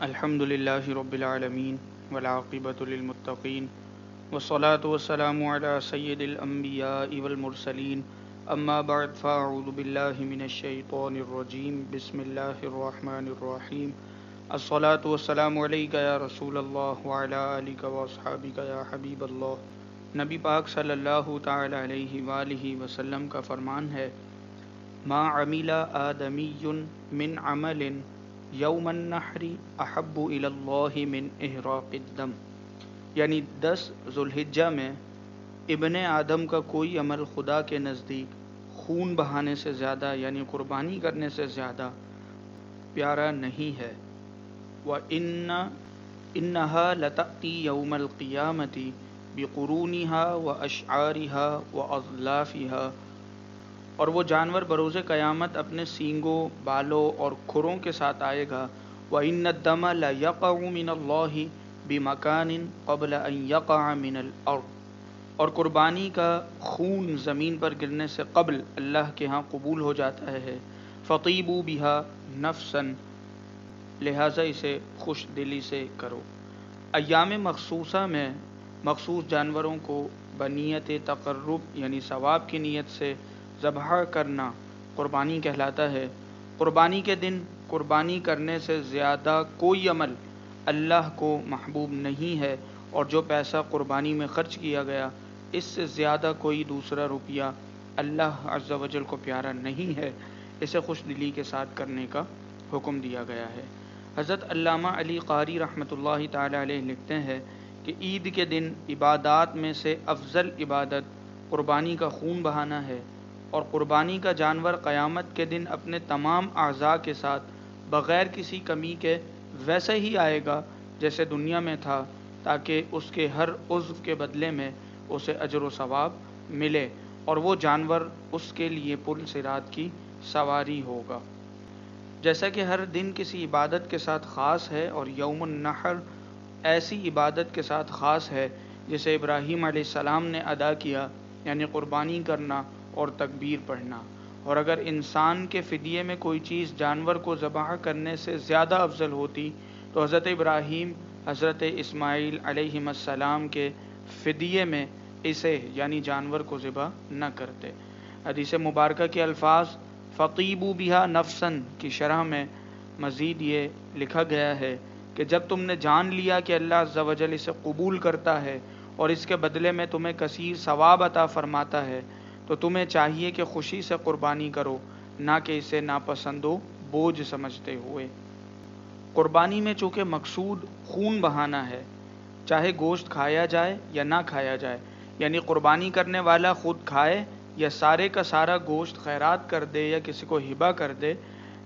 الحمد للہ رب العالمین والعاقبۃ للمتقین والصلاة والسلام علی سید الانبیاء والمرسلین اما بعد فاعوذ باللہ من الشیطان الرجیم بسم اللہ الرحمن الرحیم الصلاة والسلام علیک یا رسول اللہ وعلی آلک واصحابک یا حبیب اللہ۔ نبی پاک صلی اللہ تعالی علیہ وآلہ وسلم کا فرمان ہے، ما عمل آدمی من عمل یوم النحر احب الی اللہ من احراق الدم، یعنی 10 ذوالحجہ میں ابن آدم کا کوئی عمل خدا کے نزدیک خون بہانے سے زیادہ یعنی قربانی کرنے سے زیادہ پیارا نہیں ہے۔ وَإِنَّهَا لَتَأْتِي يَوْمَ الْقِيَامَةِ بِقُرُونِهَا وَأَشْعَارِهَا وَأَظْلَافِهَا، اور وہ جانور بروز قیامت اپنے سینگوں، بالوں اور کھروں کے ساتھ آئے گا۔ وَإِنَّ الدَّمَ لَيَقَعُ مِنَ اللَّهِ بِمَكَانٍ قَبْلَ أَن يَقَعَ مِنَ الْأَرْضِ، اور قربانی کا خون زمین پر گرنے سے قبل اللہ کے ہاں قبول ہو جاتا ہے۔ فَطِيبُوا بِهَا نَفْسًا، لہٰذا اسے خوش دلی سے کرو۔ ایام مخصوصہ میں مخصوص جانوروں کو بنیت تقرب یعنی ثواب کی نیت سے ذبح کرنا قربانی کہلاتا ہے۔ قربانی کے دن قربانی کرنے سے زیادہ کوئی عمل اللہ کو محبوب نہیں ہے، اور جو پیسہ قربانی میں خرچ کیا گیا اس سے زیادہ کوئی دوسرا روپیہ اللہ عز و جل کو پیارا نہیں ہے، اسے خوش دلی کے ساتھ کرنے کا حکم دیا گیا ہے۔ حضرت علامہ علی قاری رحمۃ اللہ تعالی علیہ لکھتے ہیں کہ عید کے دن عبادات میں سے افضل عبادت قربانی کا خون بہانا ہے، اور قربانی کا جانور قیامت کے دن اپنے تمام اعضاء کے ساتھ بغیر کسی کمی کے ویسے ہی آئے گا جیسے دنیا میں تھا، تاکہ اس کے ہر عضو کے بدلے میں اسے اجر و ثواب ملے، اور وہ جانور اس کے لیے پل صراط کی سواری ہوگا۔ جیسا کہ ہر دن کسی عبادت کے ساتھ خاص ہے، اور یوم النحر ایسی عبادت کے ساتھ خاص ہے جسے ابراہیم علیہ السلام نے ادا کیا، یعنی قربانی کرنا اور تکبیر پڑھنا۔ اور اگر انسان کے فدیے میں کوئی چیز جانور کو ذبح کرنے سے زیادہ افضل ہوتی تو حضرت ابراہیم حضرت اسماعیل علیہ السلام کے فدیے میں اسے یعنی جانور کو ذبح نہ کرتے۔ حدیث مبارکہ کے الفاظ فَطِيبُوا بِهَا نَفْسًا کی شرح میں مزید یہ لکھا گیا ہے کہ جب تم نے جان لیا کہ اللہ عز و جل اسے قبول کرتا ہے اور اس کے بدلے میں تمہیں کثیر ثواب عطا فرماتا ہے، تو تمہیں چاہیے کہ خوشی سے قربانی کرو، نہ کہ اسے ناپسند و بوجھ سمجھتے ہوئے۔ قربانی میں چونکہ مقصود خون بہانا ہے، چاہے گوشت کھایا جائے یا نہ کھایا جائے، یعنی قربانی کرنے والا خود کھائے یا سارے کا سارا گوشت خیرات کر دے یا کسی کو ہبہ کر دے،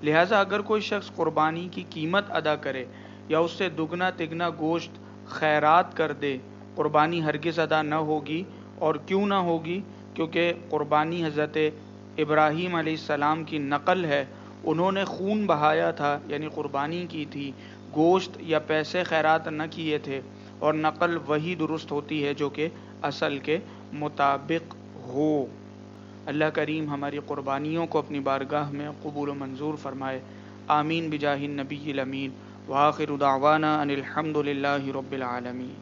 لہٰذا اگر کوئی شخص قربانی کی قیمت ادا کرے یا اس سے دگنا تگنا گوشت خیرات کر دے، قربانی ہرگز ادا نہ ہوگی۔ اور کیوں نہ ہوگی؟ کیونکہ قربانی حضرت ابراہیم علیہ السلام کی نقل ہے، انہوں نے خون بہایا تھا یعنی قربانی کی تھی، گوشت یا پیسے خیرات نہ کیے تھے، اور نقل وہی درست ہوتی ہے جو کہ اصل کے مطابق ہو۔ اللہ کریم ہماری قربانیوں کو اپنی بارگاہ میں قبول و منظور فرمائے، آمین بجاہ النبی الامین، وآخر دعوانا ان الحمد للہ رب العالمین۔